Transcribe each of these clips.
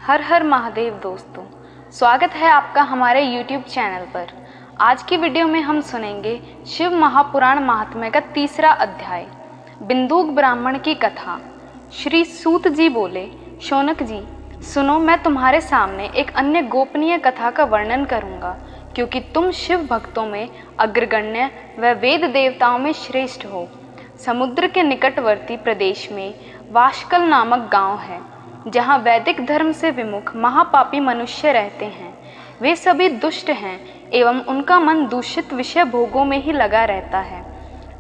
हर हर महादेव दोस्तों, स्वागत है आपका हमारे YouTube चैनल पर। आज की वीडियो में हम सुनेंगे शिव महापुराण महात्म्य का तीसरा अध्याय, बिंदुक ब्राह्मण की कथा। श्री सूत जी बोले, शौनक जी सुनो, मैं तुम्हारे सामने एक अन्य गोपनीय कथा का वर्णन करूंगा, क्योंकि तुम शिव भक्तों में अग्रगण्य व वेद देवताओं में श्रेष्ठ हो। समुद्र के निकटवर्ती प्रदेश में वाशकल नामक गांव है, जहाँ वैदिक धर्म से विमुख महापापी मनुष्य रहते हैं। वे सभी दुष्ट हैं एवं उनका मन दूषित विषय भोगों में ही लगा रहता है।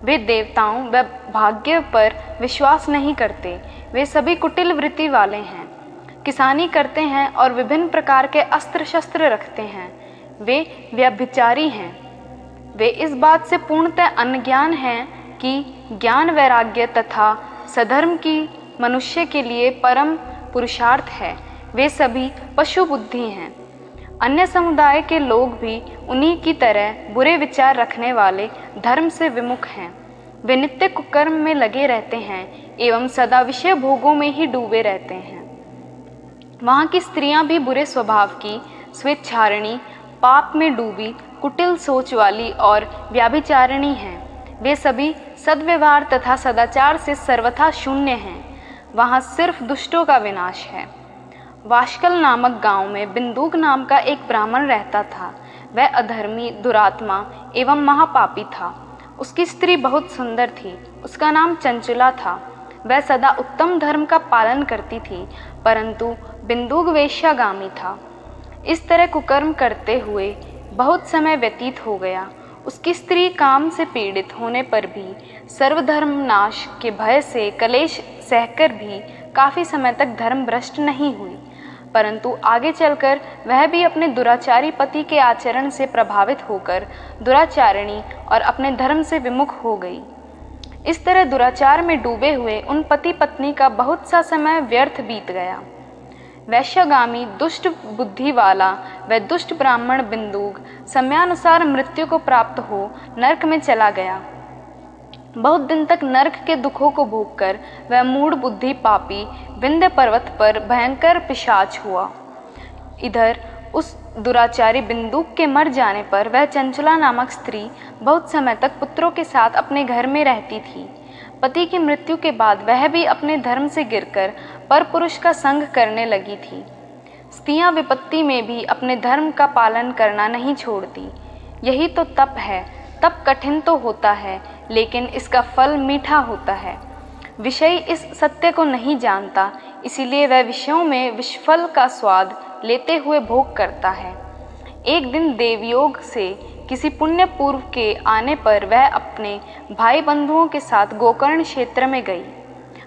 वे देवताओं व भाग्य पर विश्वास नहीं करते। वे सभी कुटिल वृत्ति वाले हैं, किसानी करते हैं और विभिन्न प्रकार के अस्त्र शस्त्र रखते हैं। वे व्यभिचारी हैं। वे इस बात से पूर्णतः अनज्ञान हैं कि ज्ञान वैराग्य तथा सधर्म की मनुष्य के लिए परम पुरुषार्थ है। वे सभी पशु बुद्धि हैं। अन्य समुदाय के लोग भी उन्हीं की तरह बुरे विचार रखने वाले धर्म से विमुख हैं। वे नित्य कुकर्म में लगे रहते हैं एवं सदा विषय भोगों में ही डूबे रहते हैं। वहाँ की स्त्रियां भी बुरे स्वभाव की, स्वेच्छारिणी, पाप में डूबी, कुटिल सोच वाली और व्याभिचारिणी हैं। वे सभी सद्व्यवहार तथा सदाचार से सर्वथा शून्य हैं। वहाँ सिर्फ दुष्टों का विनाश है। वाशकल नामक गांव में बिंदुक नाम का एक ब्राह्मण रहता था। वह अधर्मी, दुरात्मा एवं महापापी था। उसकी स्त्री बहुत सुंदर थी। उसका नाम चंचुला था। वह सदा उत्तम धर्म का पालन करती थी, परंतु बिंदुक वेश्यागामी था। इस तरह कुकर्म करते हुए बहुत समय व्यतीत हो गया। उसकी स्त्री काम से पीड़ित होने पर भी, सर्वधर्म नाश के भय से कलेश सहकर भी काफ़ी समय तक धर्म भ्रष्ट नहीं हुई, परंतु आगे चलकर वह भी अपने दुराचारी पति के आचरण से प्रभावित होकर दुराचारिणी और अपने धर्म से विमुख हो गई। इस तरह दुराचार में डूबे हुए उन पति पत्नी का बहुत सा समय व्यर्थ बीत गया। वैश्यगामी दुष्ट बुद्धि वाला वह दुष्ट ब्राह्मण बिंदुक समयानुसार मृत्यु को प्राप्त हो नरक में चला गया। बहुत दिन तक नरक के दुखों को भोगकर वह मूढ़ बुद्धि पापी विंध्य पर्वत पर भयंकर पिशाच हुआ। इधर उस दुराचारी बिंदुक के मर जाने पर वह चंचला नामक स्त्री बहुत समय तक पुत्रों के साथ अपने घर में रहती थी। पति की मृत्यु के बाद वह भी अपने धर्म से गिरकर परपुरुष का संग करने लगी थी। स्त्रियां विपत्ति में भी अपने धर्म का पालन करना नहीं छोड़ती। यही तो तप है। तप कठिन तो होता है, लेकिन इसका फल मीठा होता है। विषयी इस सत्य को नहीं जानता, इसीलिए वह विषयों में विषफल का स्वाद लेते हुए भोग करता है। एक दिन देवयोग से किसी पुण्य पूर्व के आने पर वह अपने भाई बंधुओं के साथ गोकर्ण क्षेत्र में गई।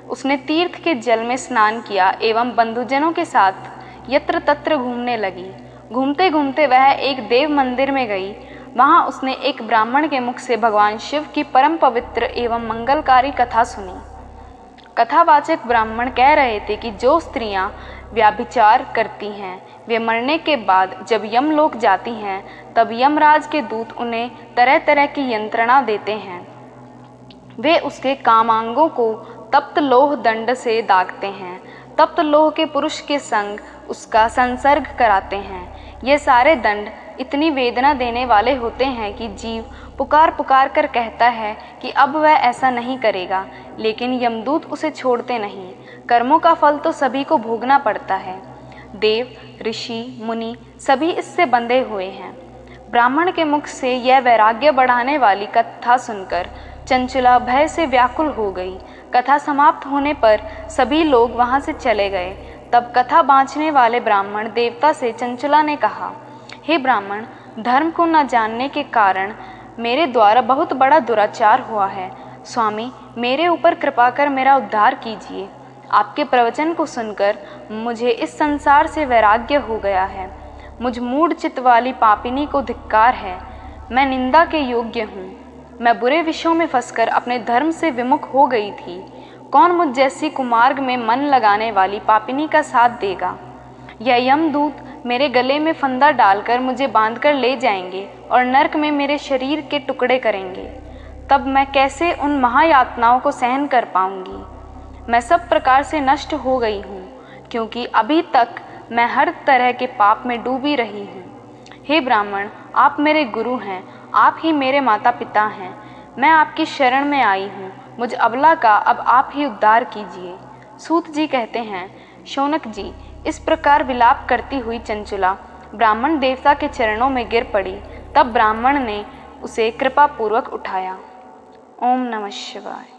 उसने तीर्थ के जल में स्नान किया एवं बंधुजनों के साथ यत्र तत्र घूमने लगी। घूमते घूमते वह एक देव मंदिर में गई। वहाँ उसने एक ब्राह्मण के मुख से भगवान शिव की परम पवित्र एवं मंगलकारी कथा सुनी। कथावाचक ब्राह्मण कह रहे थे कि जो स्त्रियां व्याभिचार करती हैं, वे मरने के बाद जब यमलोक जाती हैं, तब यमराज के दूत उन्हें तरह तरह की यंत्रणा देते हैं। वे उसके कामांगों को तप्त लोह दंड से दागते हैं। तप्त लोह के पुरुष के संग उसका संसर्ग कराते हैं। ये सारे दंड इतनी वेदना देने वाले होते हैं कि जीव पुकार पुकार कर कहता है कि अब वह ऐसा नहीं करेगा, लेकिन यमदूत उसे छोड़ते नहीं। कर्मों का फल तो सभी को भोगना पड़ता है। देव, ऋषि, मुनि सभी इससे बंधे हुए हैं। ब्राह्मण के मुख से यह वैराग्य बढ़ाने वाली कथा सुनकर चंचला भय से व्याकुल हो गई। कथा समाप्त होने पर सभी लोग वहां से चले गए। तब कथा बाँचने वाले ब्राह्मण देवता से चंचला ने कहा, हे ब्राह्मण, धर्म को न जानने के कारण मेरे द्वारा बहुत बड़ा दुराचार हुआ है। स्वामी, मेरे ऊपर कृपा कर मेरा उद्धार कीजिए। आपके प्रवचन को सुनकर मुझे इस संसार से वैराग्य हो गया है। मुझ मूढ़ चित्त वाली पापिनी को धिक्कार है। मैं निंदा के योग्य हूँ। मैं बुरे विषयों में फंसकर अपने धर्म से विमुख हो गई थी। कौन मुझ जैसी कुमार्ग में मन लगाने वाली पापिनी का साथ देगा? यह यमदूत मेरे गले में फंदा डालकर मुझे बांधकर ले जाएंगे और नरक में मेरे शरीर के टुकड़े करेंगे। तब मैं कैसे उन महायातनाओं को सहन कर पाऊंगी? मैं सब प्रकार से नष्ट हो गई हूँ, क्योंकि अभी तक मैं हर तरह के पाप में डूबी रही हूँ। हे ब्राह्मण, आप मेरे गुरु हैं, आप ही मेरे माता पिता हैं। मैं आपकी शरण में आई हूँ, मुझ अबला का अब आप ही उद्धार कीजिए। सूत जी कहते हैं, शौनक जी, इस प्रकार विलाप करती हुई चंचुला ब्राह्मण देवता के चरणों में गिर पड़ी। तब ब्राह्मण ने उसे कृपापूर्वक उठाया। ओम नमः शिवाय।